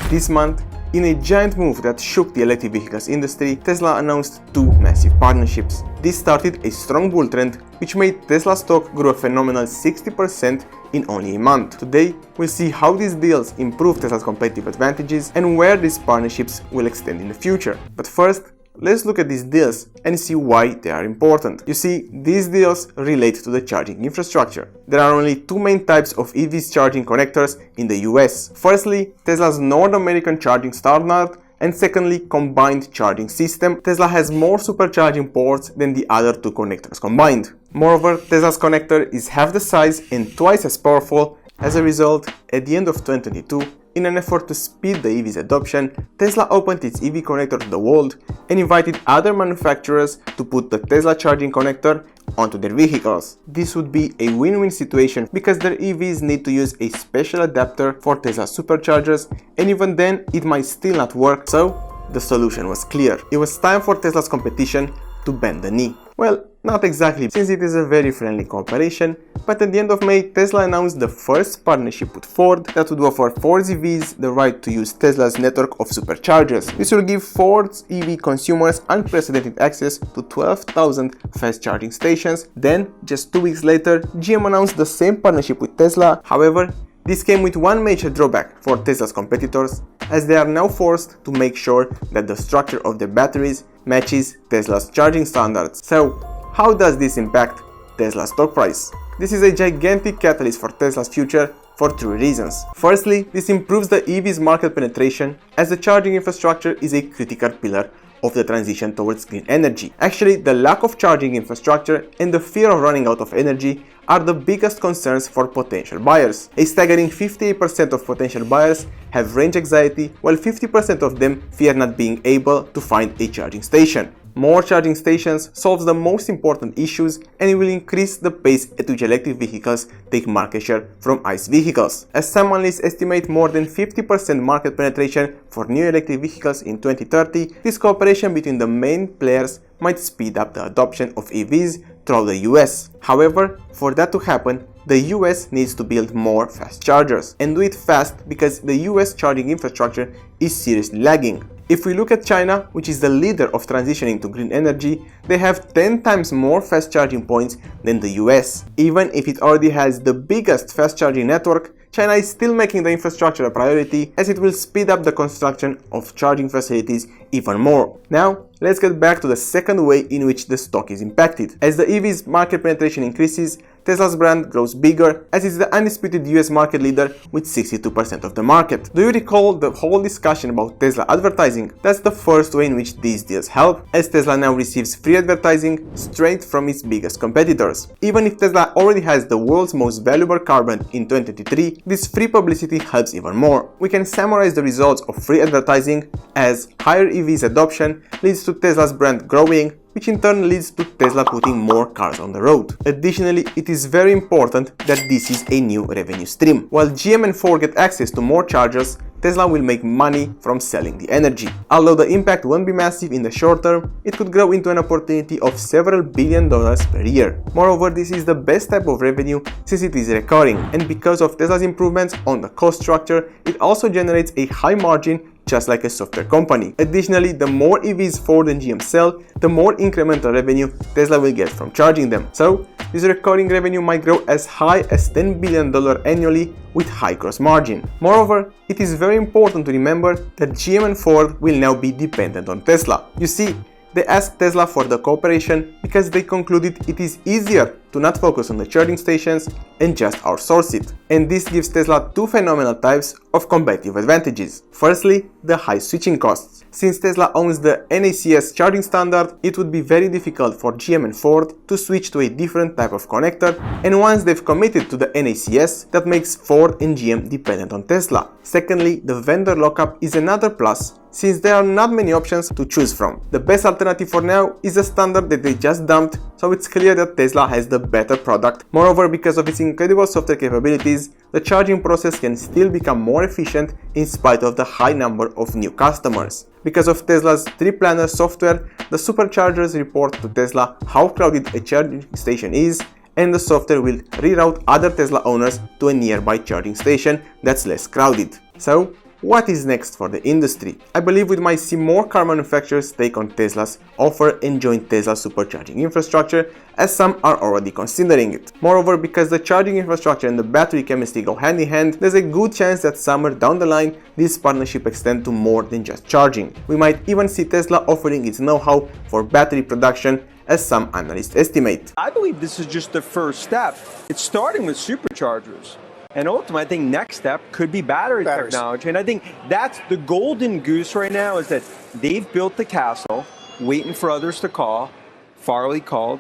This month, in a giant move that shook the electric vehicles industry, Tesla announced two massive partnerships. This started a strong bull trend, which made Tesla stock grow a phenomenal 60% in only a month. Today, we'll see how these deals improve Tesla's competitive advantages and where these partnerships will extend in the future. But first, let's look at these deals and see why they are important. You see, these deals relate to the charging infrastructure. There are only two main types of EV charging connectors in the US. Firstly, Tesla's North American charging standard, and secondly, combined charging system. Tesla has more supercharging ports than the other two connectors combined. Moreover, Tesla's connector is half the size and twice as powerful. As a result, at the end of 2022, in an effort to speed the EV's adoption, Tesla opened its EV connector to the world and invited other manufacturers to put the Tesla charging connector onto their vehicles. This would be a win-win situation because their EVs need to use a special adapter for Tesla superchargers, and even then it might still not work, so the solution was clear. It was time for Tesla's competition to bend the knee. Well, not exactly, since it is a very friendly cooperation, but at the end of May, Tesla announced the first partnership with Ford that would offer Ford's EVs the right to use Tesla's network of superchargers. This will give Ford's EV consumers unprecedented access to 12,000 fast charging stations. Then, just 2 weeks later, GM announced the same partnership with Tesla. However, this came with one major drawback for Tesla's competitors, as they are now forced to make sure that the structure of their batteries matches Tesla's charging standards. So, how does this impact Tesla's stock price? This is a gigantic catalyst for Tesla's future for three reasons. Firstly, this improves the EV's market penetration, as the charging infrastructure is a critical pillar of the transition towards clean energy. Actually, the lack of charging infrastructure and the fear of running out of energy are the biggest concerns for potential buyers. A staggering 58% of potential buyers have range anxiety, while 50% of them fear not being able to find a charging station. More charging stations solves the most important issues, and it will increase the pace at which electric vehicles take market share from ICE vehicles. As some analysts estimate more than 50% market penetration for new electric vehicles in 2030, this cooperation between the main players might speed up the adoption of EVs throughout the US. However, for that to happen, the US needs to build more fast chargers, and do it fast because the US charging infrastructure is seriously lagging. If we look at China, which is the leader of transitioning to green energy, they have 10 times more fast charging points than the US. Even if it already has the biggest fast charging network, China is still making the infrastructure a priority, as it will speed up the construction of charging facilities even more. Now, let's get back to the second way in which the stock is impacted. As the EV's market penetration increases, Tesla's brand grows bigger, as it's the undisputed US market leader with 62% of the market. Do you recall the whole discussion about Tesla advertising? That's the first way in which these deals help, as Tesla now receives free advertising straight from its biggest competitors. Even if Tesla already has the world's most valuable car brand in 2023, this free publicity helps even more. We can summarize the results of free advertising as higher EVs adoption leads to Tesla's brand growing, which in turn leads to Tesla putting more cars on the road. Additionally, it is very important that this is a new revenue stream. While GM and Ford get access to more chargers, Tesla will make money from selling the energy. Although the impact won't be massive in the short term, it could grow into an opportunity of several $billion per year. Moreover, this is the best type of revenue since it is recurring, and because of Tesla's improvements on the cost structure, it also generates a high margin, just like a software company. Additionally, the more EVs Ford and GM sell, the more incremental revenue Tesla will get from charging them. So, this recurring revenue might grow as high as $10 billion annually with high gross margin. Moreover, it is very important to remember that GM and Ford will now be dependent on Tesla. You see, they asked Tesla for the cooperation because they concluded it is easier to not focus on the charging stations and just outsource it. And this gives Tesla two phenomenal types of competitive advantages. Firstly, the high switching costs. Since Tesla owns the NACS charging standard, it would be very difficult for GM and Ford to switch to a different type of connector, and once they've committed to the NACS, that makes Ford and GM dependent on Tesla. Secondly, the vendor lockup is another plus, since there are not many options to choose from. The best alternative for now is a standard that they just dumped, so it's clear that Tesla has the better product. Moreover, because of its incredible software capabilities, the charging process can still become more efficient in spite of the high number of new customers. Because of Tesla's trip planner software, the superchargers report to Tesla how crowded a charging station is, and the software will reroute other Tesla owners to a nearby charging station that's less crowded. So, what is next for the industry? I believe we might see more car manufacturers take on Tesla's offer and join Tesla's supercharging infrastructure, as some are already considering it. Moreover, because the charging infrastructure and the battery chemistry go hand in hand, there's a good chance that somewhere down the line this partnership extends to more than just charging. We might even see Tesla offering its know-how for battery production, as some analysts estimate. I believe this is just the first step. It's starting with superchargers. And ultimately, I think next step could be batteries technology. And I think that's the golden goose right now, is that they've built the castle, waiting for others to call. Farley called,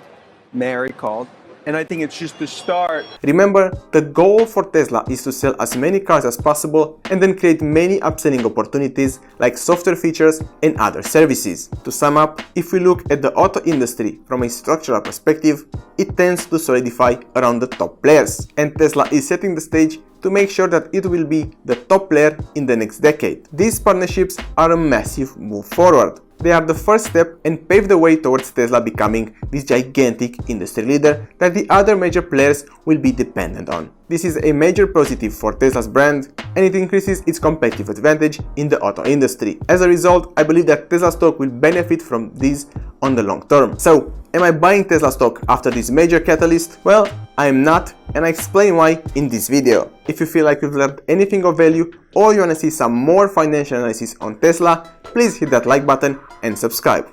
Mary called, and I think it's just the start. Remember, the goal for Tesla is to sell as many cars as possible and then create many upselling opportunities like software features and other services. To sum up, if we look at the auto industry from a structural perspective, it tends to solidify around the top players, and Tesla is setting the stage to make sure that it will be the top player in the next decade. These partnerships are a massive move forward. They are the first step and pave the way towards Tesla becoming this gigantic industry leader that the other major players will be dependent on. This is a major positive for Tesla's brand, and it increases its competitive advantage in the auto industry. As a result, I believe that Tesla stock will benefit from this on the long term. So, am I buying Tesla stock after this major catalyst? Well, I am not, and I explain why in this video. If you feel like you've learned anything of value or you want to see some more financial analysis on Tesla, please hit that like button and subscribe.